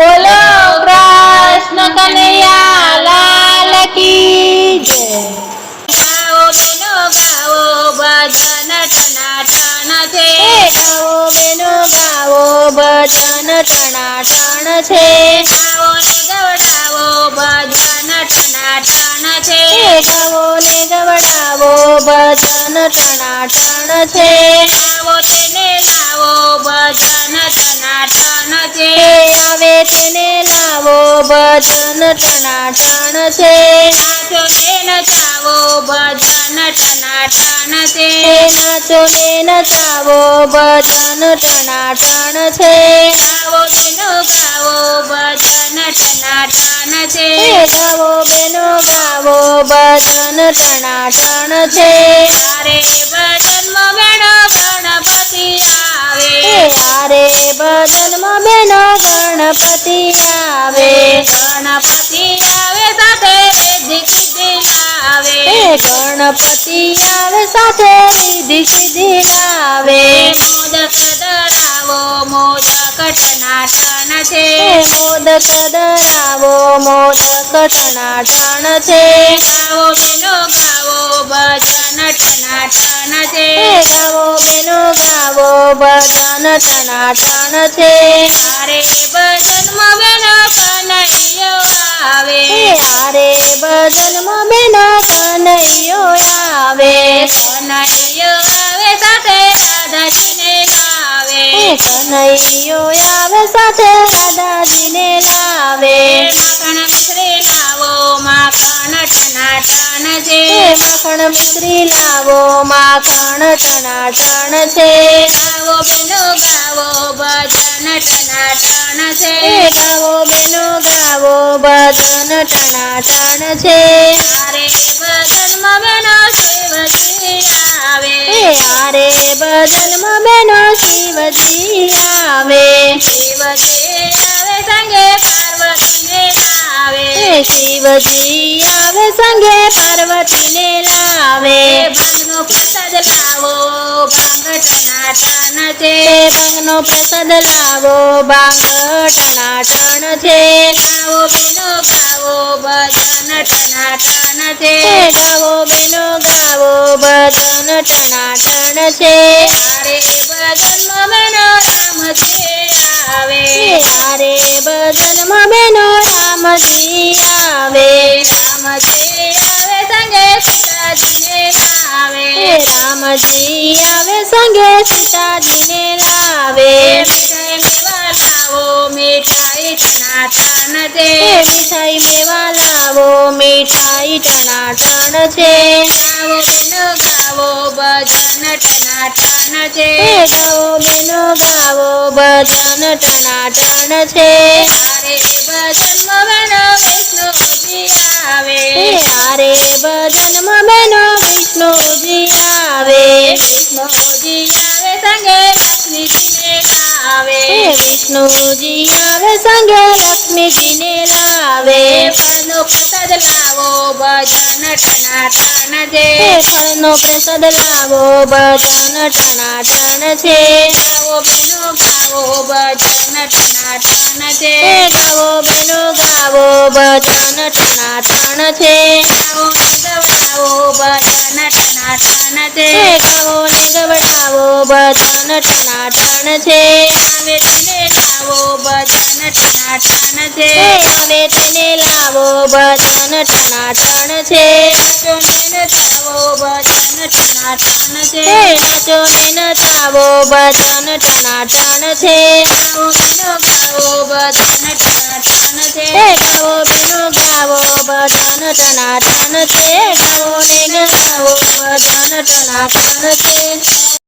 બોલો કૃષ્ણ કનૈયા લાલ કી જય। ગાઓ બેનો ગાઓ ભજન ટનાટન છે। ગાઓ બેનો ગાવો ભજન ટનાટન છે। ગાઓ ને ગવડાવો ભજન ટનાટન છે। ગાવો ને ગવડાવો ભજન ટનાટન છે। ગાવો તેને લાવો ભજન ટનાટન છે। આવે તેને લાવો ભજન ટનાટન છે। નાચો ને નચાવો ભજન ટનાટન છે। નાચો ને નચાવો ભજન ટનાટન છે। ગાવો બેનો ગાવો ભજન ટનાટન છે। ગાવો બેનો ગાવો ભજન ટનાટન છે। તારે ભજનમાં બેનો ગણપતિ આવે। હારે ભજનમાં બેનો ગણપતિ આવે। ગણપતિ આવે સાથે રિદ્ધિ સિદ્ધિ લાવે। ગણપતિ આવે સાથે રિદ્ધિ સિદ્ધિ લાવે। મોદક ધરાવો મોદક ટનાટન છે। મોદક ધરાવો મોદક ટનાટન છે। ગાવો બેનો ગાવો ભજન ટનાટન છે। ગાવો બેનો ગાવો ભજન ટનાટન છે। તારે ભજનમાં બેનો કનૈયો આવે। હારે ભજનમાં બેનો કનૈયો આવે। કનૈયો આવે સાથે રાધાજીને લાવે। કનૈયો આવે સાથે રાધાજીને લાવે। માખણ મિશ્રી લાવો માખણ ટનાટન છે। માખણ મિશ્રી લાવો માખણ ટનાટન છે। ગાવો બેનો ગાવો ભજન ટનાટન છે। ગાવો બેનો ગાવો ભજન ટનાટન છે। તારે ભજનમાં બેનો શિવજી આવે। હારે ભજનમાં બેનો શિવજી આવે। શિવજી આવે સંગે પાર્વતીને લાવે। શિવજી આવે સંગે પાર્વતીને લાવે। ભાંગનો પ્રસાદ લાવો ભાંગ ટનાટન છે। ભાંગનો પ્રસાદ લાવો ભાંગ ટનાટન છે। ગાવો બેનો ગાવો ભજન ટનાટન છે। ગાવો બેનો ગાવો ભજન ટનાટન છે। તારે ભજનમાં બેનો રામજી આવે। હારે ભજનમાં બેનો રામજી આવે। રામજી આવે સંગે સીતાજીને લાવે। રામજી આવે સંગે સીતાજીને લાવે। મીઠાઈ મેવા લાવો મીઠાઈ ટનાટન છે। મીઠાઈ મેવા લાવો મીઠાઈ ટનાટન છે। ગાવો બેનો ગાવો ભજન ટનાટન છે। ગાવો બેનો ગાવો ભજન ટનાટન છે। તારે ભજનમાં બેનો વિષ્ણુજી આવે। હારે ભજનમાં બેનો વિષ્ણુજી આવે। વિષ્ણુજી આવે સંગે લક્ષ્મીજીને લાવે। વિષ્ણુજી આવે સંગે લક્ષ્મીજીને લાવે। ફળનો પ્રસાદ લાવો ભજન ટનાટન છે। ફળનો પ્રસાદ લાવો ભજન ટનાટન છે। ગાવો બેનો ગાવો ભજન ટનાટન છે। ગાવો બેનો ગાવો ભજન ટનાટન છે। ગાવો ને ગવડાવો ભજન ટનાટન છે। ગાવો ને ગવડાવો ભજન ટનાટન છે। આવે તેને લાવો ભજન ટનાટન છે। આવે તેને લાવો ભજન ટનાટન છે। નાચો ને નચાવો ભજન ટનાટન છે। નાચો ને નચાવો ભજન ટનાટન છે। ગાવો બેનો ગાવો ભજન ટનાટન છે। ગાવો બેનો ગાવો ભજન ટનાટન છે। ગાવો ને ગાવો ભજન ટનાટન છે।